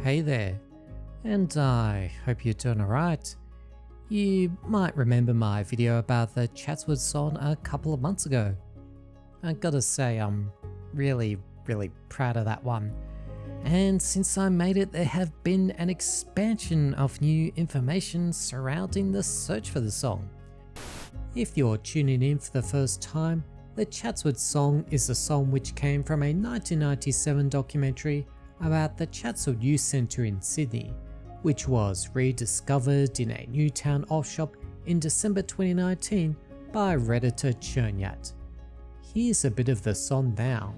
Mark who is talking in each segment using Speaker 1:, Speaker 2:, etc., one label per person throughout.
Speaker 1: Hey there, and I hope you're doing alright. You might remember my video about the Chatswood Song a couple of months ago. I gotta say I'm really proud of that one. And since I made it, there have been an expansion of new information surrounding the search for the song. If you're tuning in for the first time, the Chatswood Song is a song which came from a 1997 documentary about the Chatswood Youth Centre in Sydney, which was rediscovered in a Newtown off shop in December 2019 by Redditor Chernyat. Here's a bit of the song now.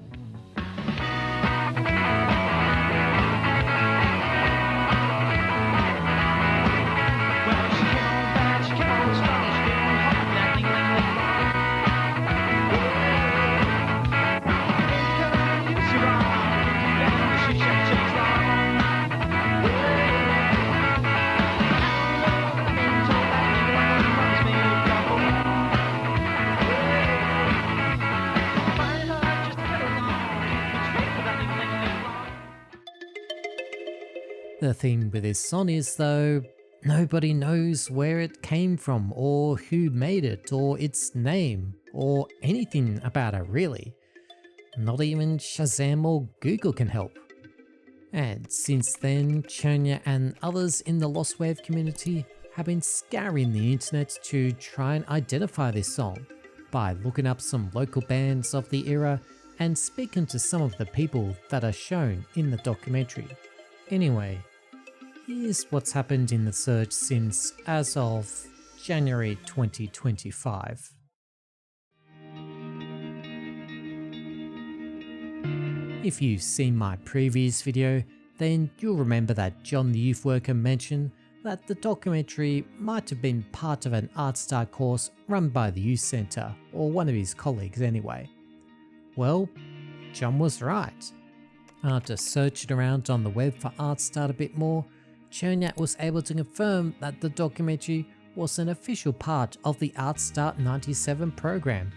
Speaker 1: The thing with this song is though, nobody knows where it came from or who made it or its name or anything about it really. Not even Shazam or Google can help. And since then, Chernyat and others in the lostwave community have been scouring the internet to try and identify this song by looking up some local bands of the era and speaking to some of the people that are shown in the documentary. Anyway, here's what's happened in the search since as of January 2025. If you've seen my previous video, then you'll remember that John the youth worker mentioned that the documentary might have been part of an ArtStart course run by the youth centre, or one of his colleagues anyway. Well, John was right. After searching around on the web for ArtStart a bit more, Chernyat was able to confirm that the documentary was an official part of the ArtStart 97 program.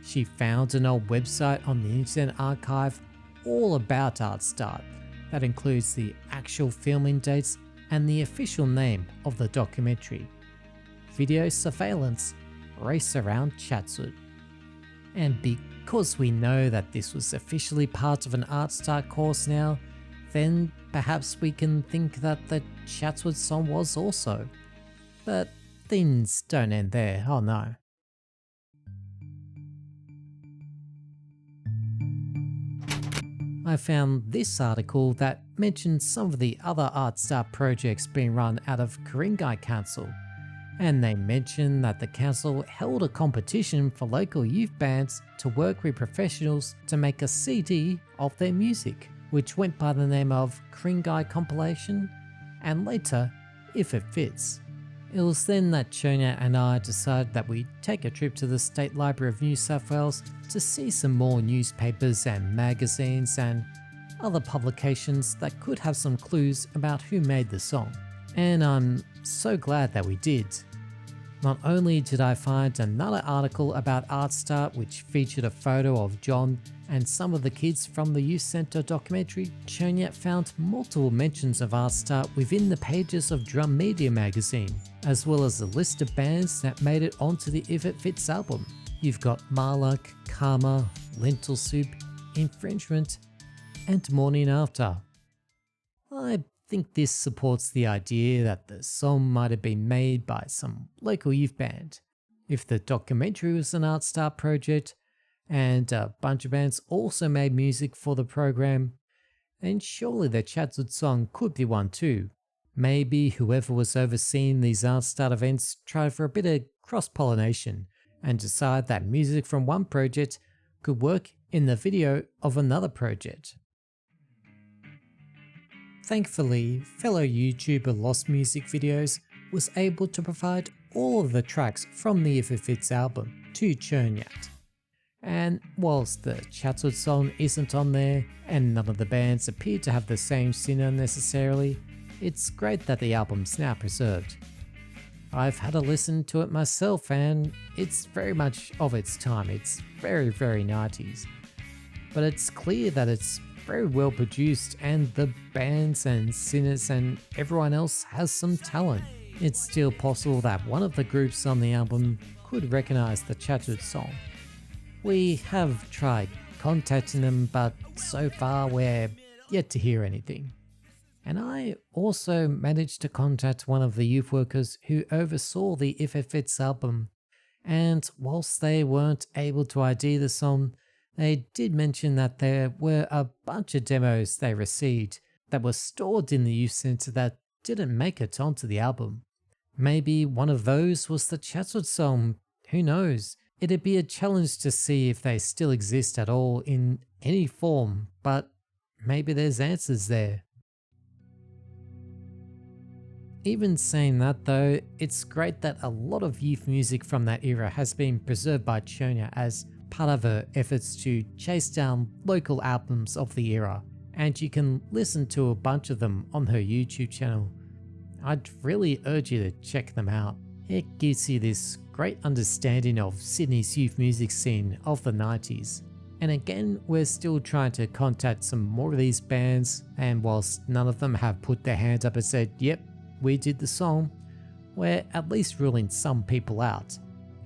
Speaker 1: She found an old website on the Internet Archive all about ArtStart that includes the actual filming dates and the official name of the documentary, Video Surveillance Race Around Chatswood. And because we know that this was officially part of an ArtStart course now, then perhaps we can think that the Chatswood Song was also. But things don't end there, oh no. I found this article that mentioned some of the other ArtStart projects being run out of Ku-ring-gai Council, and they mentioned that the council held a competition for local youth bands to work with professionals to make a CD of their music, which went by the name of Ku-ring-gai Compilation, and later, If It Fits. It was then that Chernyat and I decided that we'd take a trip to the State Library of New South Wales to see some more newspapers and magazines and other publications that could have some clues about who made the song. And I'm so glad that we did. Not only did I find another article about ArtStart which featured a photo of John and some of the kids from the Youth Centre documentary, Chernyat found multiple mentions of ArtStart within the pages of Drum Media magazine, as well as a list of bands that made it onto the If It Fits album. You've got Marluck, Karma, Lentil Soup, Infringement, and Morning After. I think this supports the idea that the song might have been made by some local youth band. If the documentary was an ArtStart project, and a bunch of bands also made music for the program, then surely the Chatswood Song could be one too. Maybe whoever was overseeing these ArtStart events tried for a bit of cross-pollination and decided that music from one project could work in the video of another project. Thankfully, fellow YouTuber Lost Music Videos was able to provide all of the tracks from the If It Fits album to Chernyat. And whilst the Chatswood Song isn't on there, and none of the bands appear to have the same singer necessarily, it's great that the album's now preserved. I've had a listen to it myself and it's very much of its time, it's very 90s. But it's clear that it's very well produced, and the bands and singers and everyone else has some talent. It's still possible that one of the groups on the album could recognize the Chatswood Song. We have tried contacting them, but so far we're yet to hear anything. And I also managed to contact one of the youth workers who oversaw the If It Fits album, and whilst they weren't able to ID the song, they did mention that there were a bunch of demos they received that were stored in the youth centre that didn't make it onto the album. Maybe one of those was the Chatswood Song, who knows? It'd be a challenge to see if they still exist at all in any form, but maybe there's answers there. Even saying that though, it's great that a lot of youth music from that era has been preserved by Chonya as part of her efforts to chase down local albums of the era, and you can listen to a bunch of them on her YouTube channel. I'd really urge you to check them out. It gives you this great understanding of Sydney's youth music scene of the 90s. And again, we're still trying to contact some more of these bands, and whilst none of them have put their hands up and said, yep, we did the song, we're at least ruling some people out.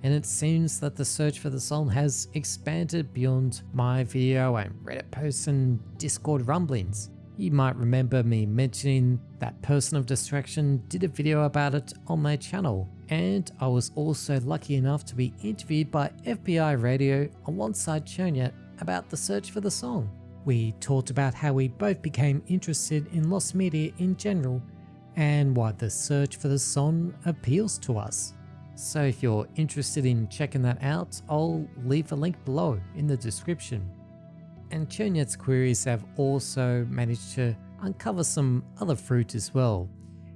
Speaker 1: And it seems that the search for the song has expanded beyond my video and Reddit posts and Discord rumblings. You might remember me mentioning that Person of Distraction did a video about it on my channel, and I was also lucky enough to be interviewed by FBI Radio alongside Chonya about the search for the song. We talked about how we both became interested in lost media in general and why the search for the song appeals to us. So if you're interested in checking that out, I'll leave a link below in the description. And Chonya's queries have also managed to uncover some other fruit as well.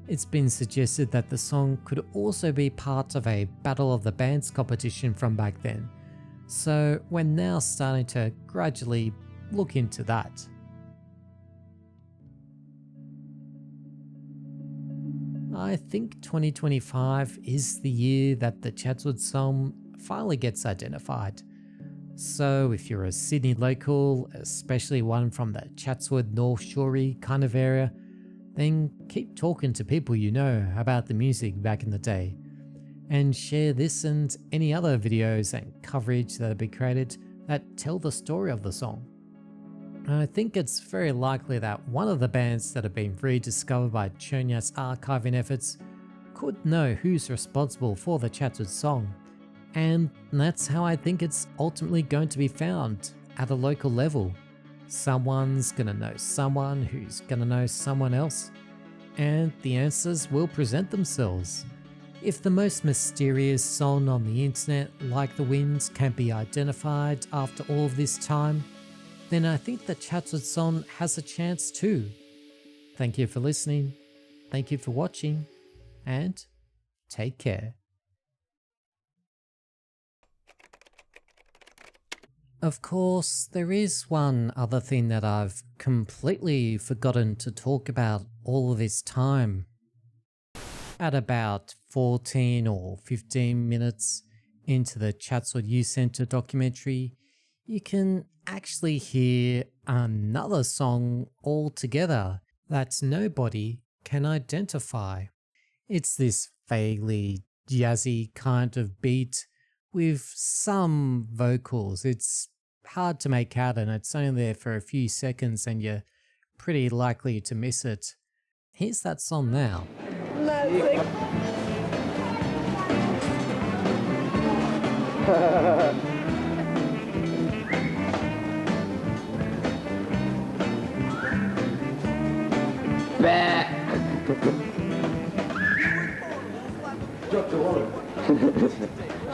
Speaker 1: It's been suggested that the song could also be part of a Battle of the Bands competition from back then. So we're now starting to gradually look into that. I think 2025 is the year that the Chatswood Song finally gets identified. So if you're a Sydney local, especially one from the Chatswood North Shorey kind of area, then keep talking to people you know about the music back in the day, and share this and any other videos and coverage that have been created that tell the story of the song. I think it's very likely that one of the bands that have been rediscovered by Chonya's archiving efforts could know who's responsible for the Chatswood Song, and that's how I think it's ultimately going to be found at a local level. Someone's gonna know someone who's gonna know someone else, and the answers will present themselves. If the most mysterious song on the internet, like the wind, can be identified after all of this time, then I think the Chatswood Song has a chance too. Thank you for listening, thank you for watching, and take care. Of course, there is one other thing that I've completely forgotten to talk about all of this time. At about 14 or 15 minutes into the Chatswood Youth Centre documentary, you can actually hear another song altogether that nobody can identify. It's this vaguely jazzy kind of beat with some vocals. It's hard to make out and it's only there for a few seconds and you're pretty likely to miss it. Here's that song now.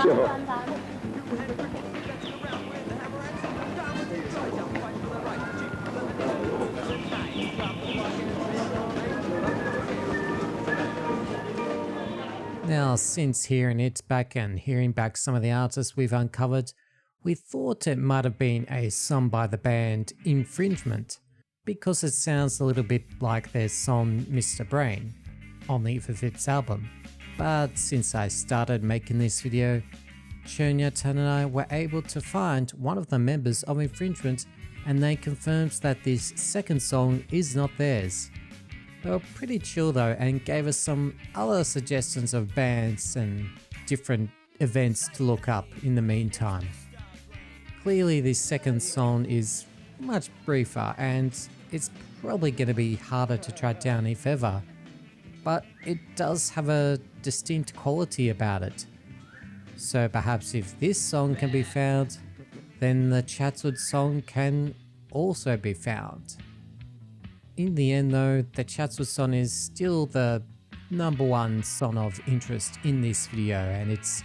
Speaker 2: Sure.
Speaker 1: Now, since hearing it back and hearing back some of the artists we've uncovered, we thought it might have been a song by the band Infringement, because it sounds a little bit like their song Mr. Brain on the Fitz album. But since I started making this video, Chernyatan and I were able to find one of the members of Infringement, and they confirmed that this second song is not theirs. They were pretty chill though and gave us some other suggestions of bands and different events to look up in the meantime. Clearly this second song is much briefer and it's probably going to be harder to track down if ever, but it does have a distinct quality about it. So perhaps if this song can be found, then the Chatswood Song can also be found. In the end though, the Chatswood Song is still the #1 song of interest in this video, and it's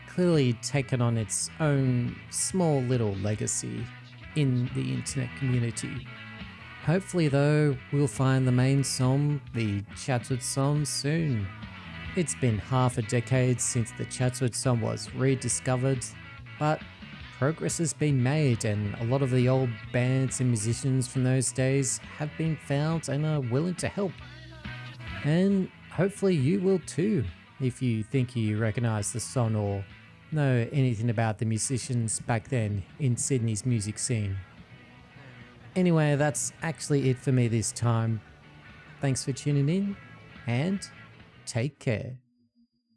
Speaker 1: clearly taken on its own small little legacy in the internet community. Hopefully though, we'll find the main song, the Chatswood Song, soon. It's been half a decade since the Chatswood Song was rediscovered, but progress has been made and a lot of the old bands and musicians from those days have been found and are willing to help. And hopefully you will too, if you think you recognise the song or know anything about the musicians back then in Sydney's music scene. Anyway, that's actually it for me this time. Thanks for tuning in and take care.